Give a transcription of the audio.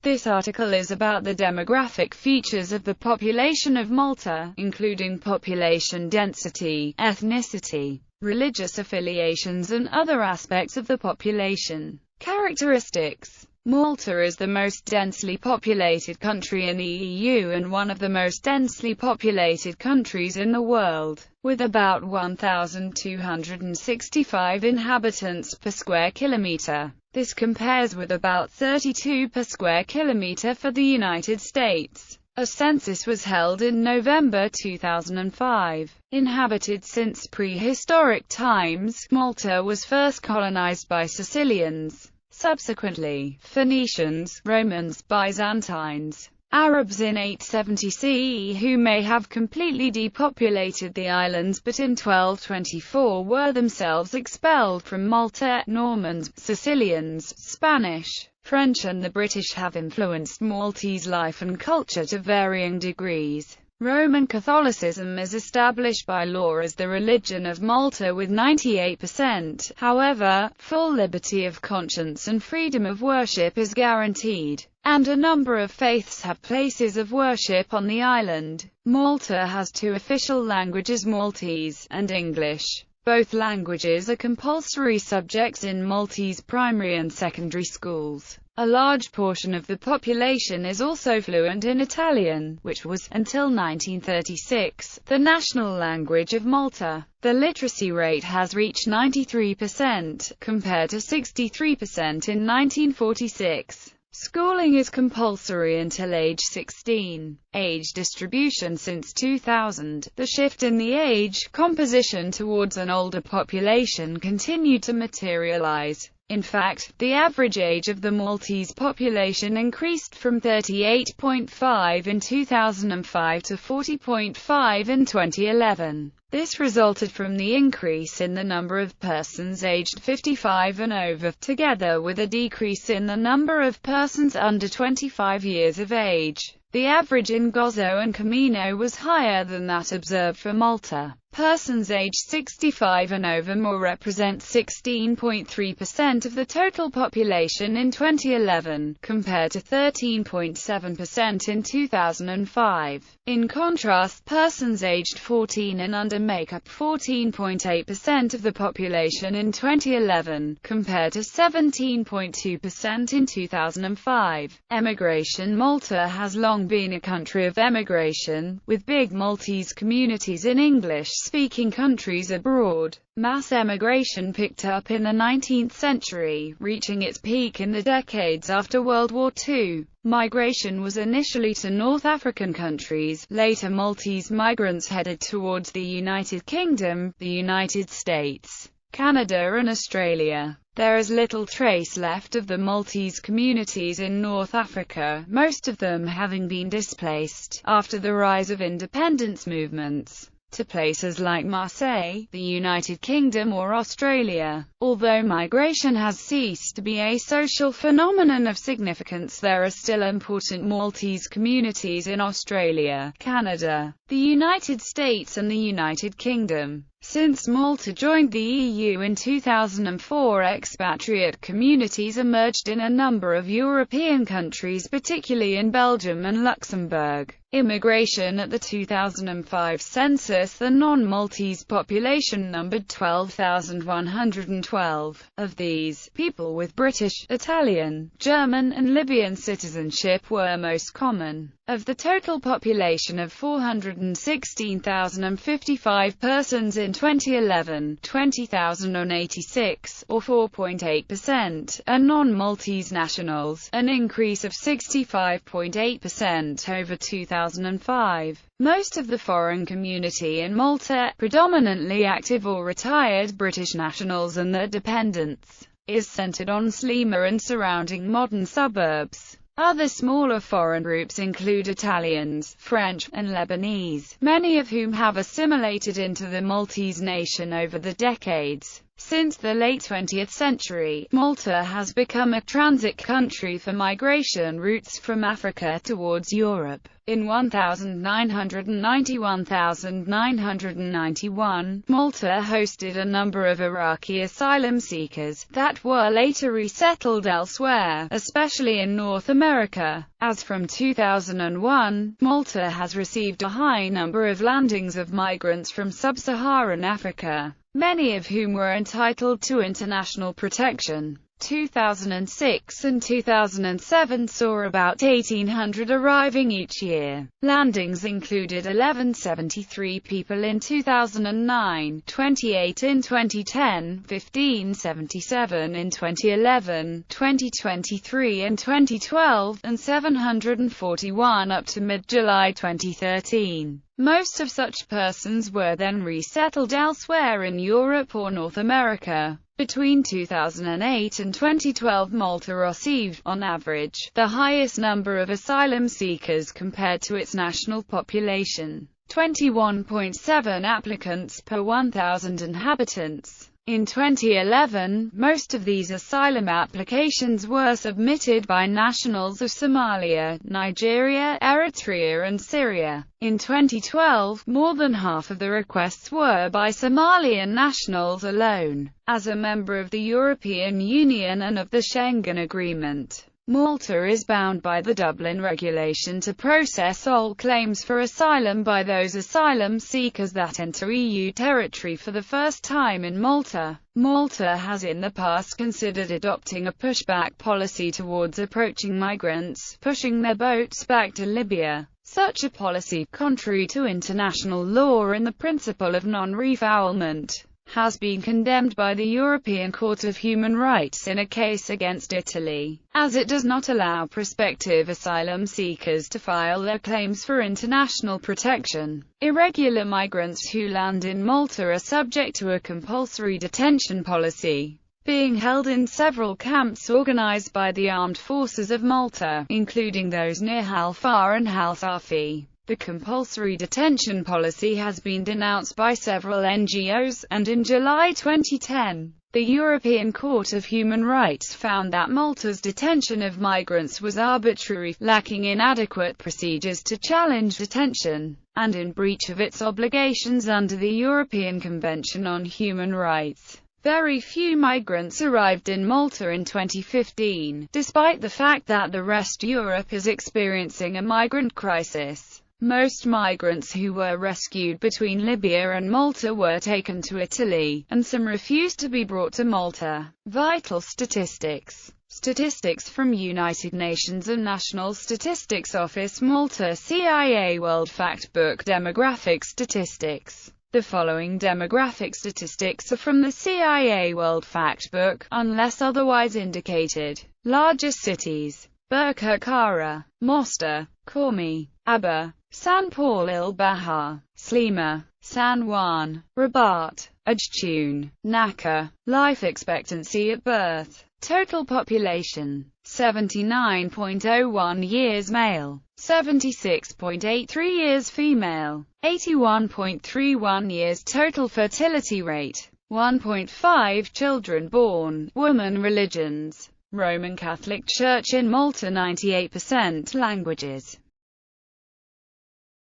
This article is about the demographic features of the population of Malta, including population density, ethnicity, religious affiliations and other aspects of the population. Characteristics. Malta is the most densely populated country in the EU and one of the most densely populated countries in the world, with about 1,265 inhabitants per square kilometre. This compares with about 32 per square kilometre for the United States. A census was held in November 2005. Inhabited since prehistoric times, Malta was first colonized by Sicilians, subsequently Phoenicians, Romans, Byzantines, Arabs in 870 CE who may have completely depopulated the islands but in 1224 were themselves expelled from Malta. Normans, Sicilians, Spanish, French and the British have influenced Maltese life and culture to varying degrees. Roman Catholicism is established by law as the religion of Malta with 98%. However, full liberty of conscience and freedom of worship is guaranteed, and a number of faiths have places of worship on the island. Malta has two official languages, Maltese and English. Both languages are compulsory subjects in Maltese primary and secondary schools. A large portion of the population is also fluent in Italian, which was, until 1936, the national language of Malta. The literacy rate has reached 93%, compared to 63% in 1946. Schooling is compulsory until age 16. Age distribution since 2000. The shift in the age composition towards an older population continued to materialize. In fact, the average age of the Maltese population increased from 38.5 in 2005 to 40.5 in 2011. This resulted from the increase in the number of persons aged 55 and over, together with a decrease in the number of persons under 25 years of age. The average in Gozo and Camino was higher than that observed for Malta. Persons aged 65 and over more represent 16.3% of the total population in 2011, compared to 13.7% in 2005. In contrast, persons aged 14 and under make up 14.8% of the population in 2011, compared to 17.2% in 2005. Emigration. Malta has long been a country of emigration, with big Maltese communities in English-speaking countries abroad. Mass emigration picked up in the 19th century, reaching its peak in the decades after World War II. Migration was initially to North African countries. Later Maltese migrants headed towards the United Kingdom, the United States, Canada and Australia. There is little trace left of the Maltese communities in North Africa, most of them having been displaced, after the rise of independence movements, to places like Marseille, the United Kingdom or Australia. Although migration has ceased to be a social phenomenon of significance, there are still important Maltese communities in Australia, Canada, the United States and the United Kingdom. Since Malta joined the EU in 2004, expatriate communities emerged in a number of European countries, particularly in Belgium and Luxembourg. Immigration. At the 2005 census, the non-Maltese population numbered 12,112. Of these, people with British, Italian, German and Libyan citizenship were most common. Of the total population of 416,055 persons in 2011, 20,086, or 4.8%, are non-Maltese nationals, an increase of 65.8% over 2005. Most of the foreign community in Malta, predominantly active or retired British nationals and their dependents, is centered on Sliema and surrounding modern suburbs. Other smaller foreign groups include Italians, French, and Lebanese, many of whom have assimilated into the Maltese nation over the decades. Since the late 20th century, Malta has become a transit country for migration routes from Africa towards Europe. In 1991, Malta hosted a number of Iraqi asylum seekers that were later resettled elsewhere, especially in North America. As from 2001, Malta has received a high number of landings of migrants from sub-Saharan Africa, many of whom were entitled to international protection. 2006 and 2007 saw about 1,800 arriving each year. Landings included 1,173 people in 2009, 28 in 2010, 1,577 in 2011, 2023 and 2012, and 741 up to mid-July 2013. Most of such persons were then resettled elsewhere in Europe or North America. Between 2008 and 2012, Malta received, on average, the highest number of asylum seekers compared to its national population, 21.7 applicants per 1,000 inhabitants. In 2011, most of these asylum applications were submitted by nationals of Somalia, Nigeria, Eritrea and Syria. In 2012, more than half of the requests were by Somalian nationals alone. As a member of the European Union and of the Schengen Agreement, Malta is bound by the Dublin Regulation to process all claims for asylum by those asylum seekers that enter EU territory for the first time in Malta. Malta has in the past considered adopting a pushback policy towards approaching migrants, pushing their boats back to Libya. Such a policy, contrary to international law and the principle of non-refoulement, has been condemned by the European Court of Human Rights in a case against Italy, as it does not allow prospective asylum seekers to file their claims for international protection. Irregular migrants who land in Malta are subject to a compulsory detention policy, being held in several camps organized by the armed forces of Malta, including those near Halfar and Hal Safi. The compulsory detention policy has been denounced by several NGOs, and in July 2010, the European Court of Human Rights found that Malta's detention of migrants was arbitrary, lacking inadequate procedures to challenge detention, and in breach of its obligations under the European Convention on Human Rights. Very few migrants arrived in Malta in 2015, despite the fact that the rest of Europe is experiencing a migrant crisis. Most migrants who were rescued between Libya and Malta were taken to Italy, and some refused to be brought to Malta. Vital statistics. Statistics from United Nations and National Statistics Office, Malta, CIA World Factbook. Demographic statistics. The following demographic statistics are from the CIA World Factbook, unless otherwise indicated. Largest cities: Burqa Kara, Mostar, Komi, Aba, San Paul il Bahar, Slima, San Juan, Rabat, Ajtun, Naka. Life expectancy at birth. Total population: 79.01 years male, 76.83 years female, 81.31 years. Total fertility rate: 1.5 children born. Woman. Religions: Roman Catholic Church in Malta. 98%. Languages: